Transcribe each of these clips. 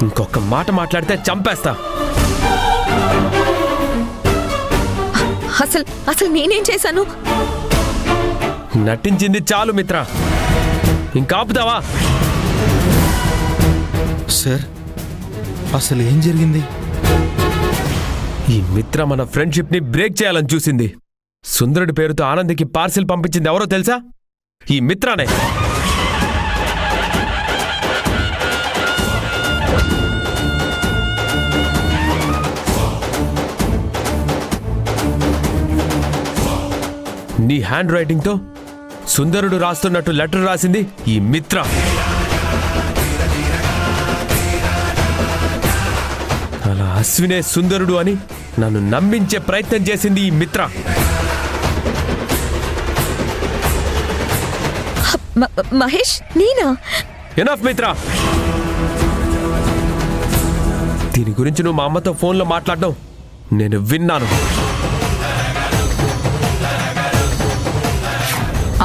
ఇంకొక మాట మాట్లాడితే చంపేస్తా. అసలు నేనేం చేశాను? నటించింది చాలు మిత్ర, ఇంకాపుతావా? సార్ అసలు ఏం జరిగింది? ఈ మిత్ర మన ఫ్రెండ్షిప్ ని బ్రేక్ చేయాలని చూసింది. సుందరుడి పేరుతో ఆనందికి పార్సిల్ పంపించింది ఎవరో తెలుసా? ఈ మిత్రానే. నీ హ్యాండ్ రైటింగ్ తో సుందరుడు రాస్తున్నట్టు లెటర్ రాసింది ఈ మిత్ర. అలా అశ్వినే సుందరుడు అని నన్ను నమ్మించే ప్రయత్నం చేసింది ఈ మిత్ర. మహేష్, నేనా? ఎనఫ్ మిత్ర. దీని గురించి నువ్వు మా అమ్మతో ఫోన్లో మాట్లాడడం నేను విన్నాను.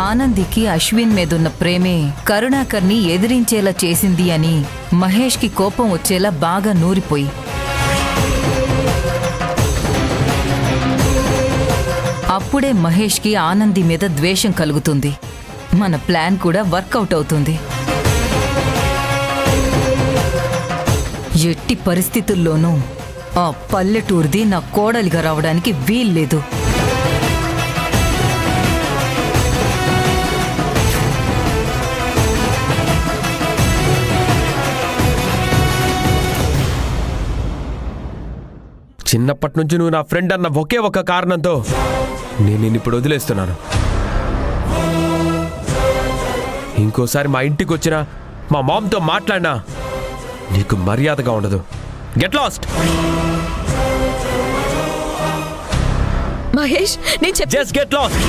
ఆనందికి అశ్విన్ మీదున్న ప్రేమే కరుణాకర్ని ఎదిరించేలా చేసింది అని మహేష్కి కోపం వచ్చేలా బాగా నూరిపోయి, అప్పుడే మహేష్కి ఆనంది మీద ద్వేషం కలుగుతుంది. మన ప్లాన్ కూడా వర్కౌట్ అవుతుంది. ఎట్టి పరిస్థితుల్లోనూ ఆ పల్లెటూరిది నా కోడలిగా రావడానికి వీల్లేదు. చిన్నప్పటి నుంచి నువ్వు నా ఫ్రెండ్ అన్న ఒకే ఒక కారణంతో నేను నిన్ను ఇప్పుడు వదిలేస్తున్నాను. ఇంకోసారి మా ఇంటికి వచ్చినా మా మామ్తో మాట్లాడినా నీకు మర్యాదగా ఉండదు. Get lost. మహేష్, నేను just get lost.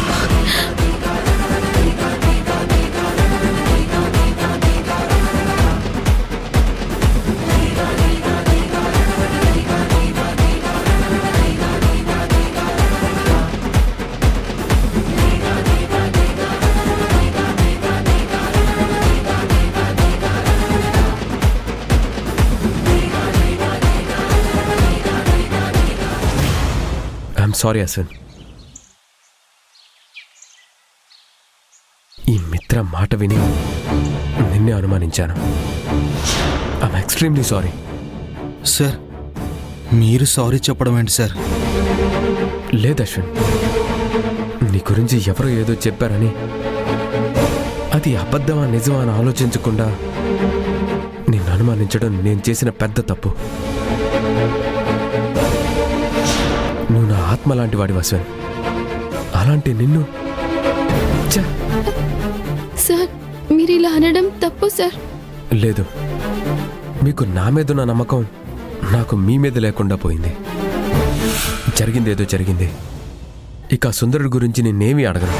Sorry Ashwin. ఈ మిత్ర మాట విని నిన్నే అనుమానించాను. I'm extremely sorry. సార్ మీరు సారీ చెప్పడం ఏంటి సార్? లేదు అశ్విన్, నీ గురించి ఎవరో ఏదో చెప్పారని అది అబద్ధమా నిజమా అని ఆలోచించకుండా నిన్ను అనుమానించడం నేను చేసిన పెద్ద తప్పు. నువ్వు నా ఆత్మ లాంటి వాడి అశ్విన్. అలాంటి నిన్ను సార్, మీరు ఇలా అనడం తప్పు సార్. లేదు, మీకు నా మీదున్న నమ్మకం నాకు మీ మీద లేకుండా పోయింది. జరిగిందేదో జరిగింది. ఇక సుందరుడి గురించి నేనేమీ అడగను.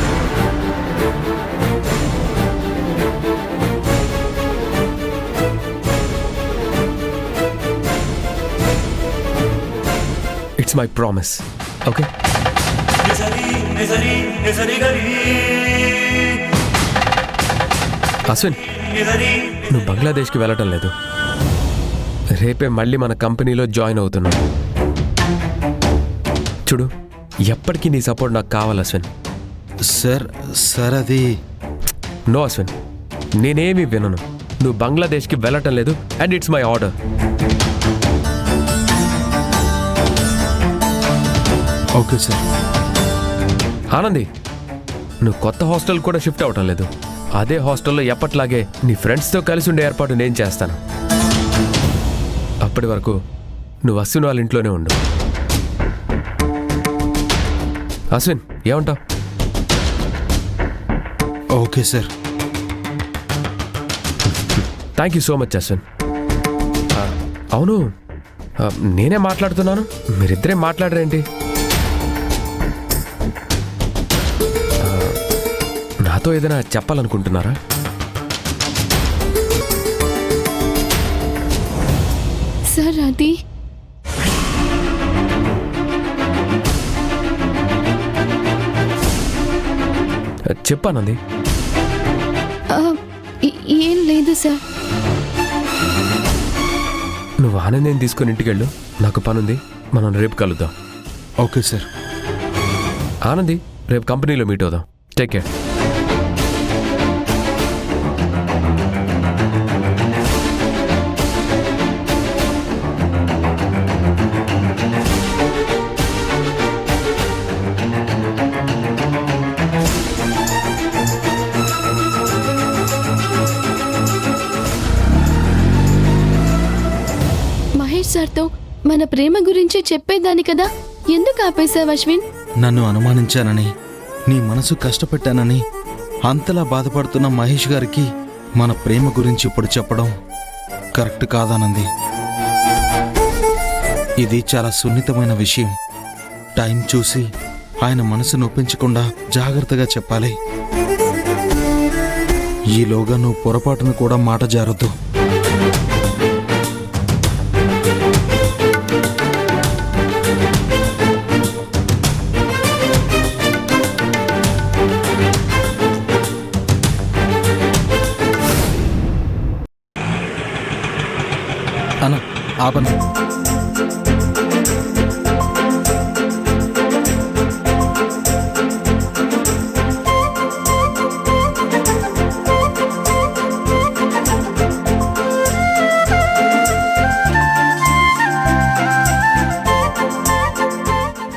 It's my promise. Okay? Ashwin, నువ్వు బంగ్లాదేశ్కి వెళ్ళటం లేదు. రేపే మళ్ళీ మన కంపెనీలో జాయిన్ అవుతున్నావు. చూడు, ఎప్పటికీ నీ సపోర్ట్ నాకు కావాలి అశ్విన్. సార్ అది... నో అశ్విన్, నేనేమీ వినను. నువ్వు బంగ్లాదేశ్కి వెళ్ళటం లేదు and it's my order. Okay sir. Anandi, నువ్వు కొత్త హాస్టల్ కూడా షిఫ్ట్ అవటం లేదు. అదే హాస్టల్లో ఎప్పట్లాగే నీ ఫ్రెండ్స్తో కలిసి ఉండే ఏర్పాటు నేను చేస్తాను. అప్పటి వరకు నువ్వు అశ్విన్ వాళ్ళ ఇంట్లోనే ఉండు. అశ్విన్, ఏమంటావు? Okay sir. Thank you so much Ashwin. అవును, నేనే మాట్లాడుతున్నాను, మీరిద్దరే మాట్లాడరేంటి? నాతో ఏదైనా చెప్పాలనుకుంటున్నారా? సార్ అది... చెప్పానంది. ఏం లేదు సార్. నువ్వు ఆనందం తీసుకుని ఇంటికి వెళ్ళు, నాకు పనుంది, మనం రేపు కలుద్దాం. Okay sir. ఆనంది, రేపు కంపెనీలో మీట్ అవుదాం. Take care. మహేష్ సార్తో మన ప్రేమ గురించి చెప్పేదాన్ని కదా, ఎందుకు ఆపేశావు అశ్విన్? నన్ను అనుమానించానని, నీ మనసు కష్టపెట్టానని అంతలా బాధపడుతున్న మహేష్ గారికి మన ప్రేమ గురించి ఇప్పుడు చెప్పడం కరెక్ట్ కాదానంది. ఇది చాలా సున్నితమైన విషయం. టైం చూసి ఆయన మనసు నొప్పించకుండా జాగ్రత్తగా చెప్పాలి. ఈలోగా నువ్వు పొరపాటును కూడా మాట జారొద్దు. అన్న ఆపన్న.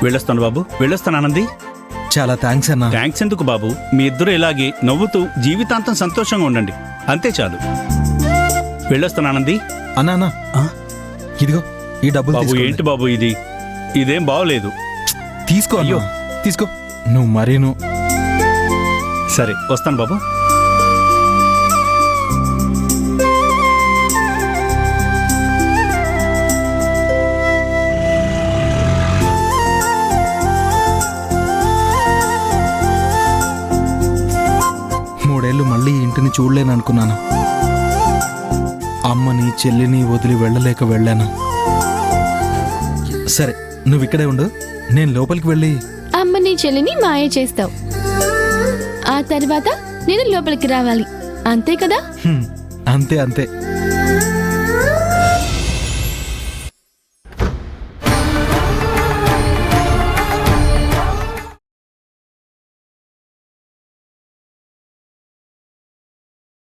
వెళ్ళొస్తాను బాబు, వెళ్ళొస్తాను ఆనంది. చాలా థ్యాంక్స్ అన్న. థ్యాంక్స్ ఎందుకు బాబు, మీ ఇద్దరు ఇలాగే నవ్వుతూ జీవితాంతం సంతోషంగా ఉండండి, అంతే చాలు. వెళ్ళొస్తాను ఆనంది. అన్నా అన్న, ఆ? ఇదిగో ఈ డబ్బులు బాబు తీసుకోండి. ఏంటి బాబు ఇది, ఇదేం బాగోలేదు. తీసుకో అన్న. అయ్యో. తీసుకో. నువ్వు మరీను. సరే వస్తాను బాబు. మూడేళ్లు మళ్ళీ ఈ ఇంటిని చూడలేననుకున్నాను. అమ్మని చెల్లిని వదిలి వెళ్ళలేక వెళ్ళాను. సరే నువ్వు ఇక్కడే ఉండు, నేను లోపలికి వెళ్ళి. అమ్మని చెల్లిని మాయ చేస్తావు, ఆ తర్వాత నేను లోపలికి రావాలి, అంతే కదా? అంతే అంతే.